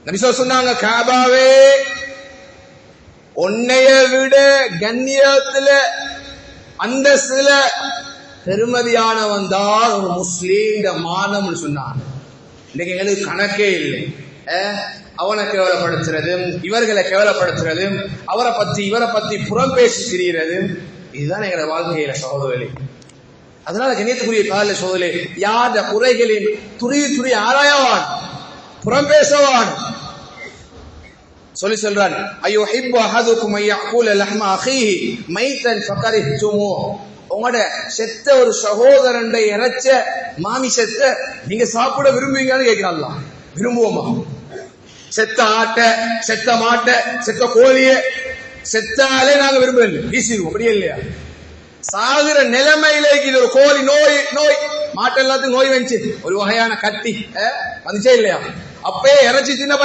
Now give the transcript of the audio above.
நபி சொன்னாங்க, காபாவே உன்னைய விட கண்ணியத்துல அந்தஸ்துல பெருமதியானவன் தான் ஒரு முஸ்லீம் மானம்னு சொன்னான். இன்னைக்கு எங்களுக்கு கணக்கே இல்லை. அவனை கேவலப்படுத்துறதும் இவர்களை கேவலப்படுத்துறதும் அவரை பத்தி இவரை பத்தி புறம் பேசி திரிகிறது, இதுதான் எங்களோட வாழ்க்கையில சகோதரர்களே. அதனால கண்ணியத்துக்குரிய கால சகோதரர்களே, யார குறைகளின் துரி ஆராயவான், புறம் பேசவான். சொல்றான், ஐயோ ஹிப்பு அஹதுக்கும் ஐயக்கூல லஹ்ம அஹீஹி மைத்தன் ஃபகரிஹ்துமு. உங்களோட செத்த ஒரு சகோதரன் இறைச்ச மாமிசத்தை நீங்க சாப்பிட விரும்புவீங்கன்னு கேட்கிறாங்களா? விரும்புவோமா? செத்த ஆட்டை, செத்த மாட்டை, செத்த கோழிய செத்தாலே நாங்க விரும்பல, வீசிடுவோம். அப்படியே இல்லையா? சாகுற நிலைமையில இது ஒரு கோழி நோய் மாட்டை எல்லாத்துக்கும் நோய் வந்துச்சு, ஒரு வகையான கட்டி வந்துச்சே இல்லையா? அப்பயே இறைச்சி தின்ன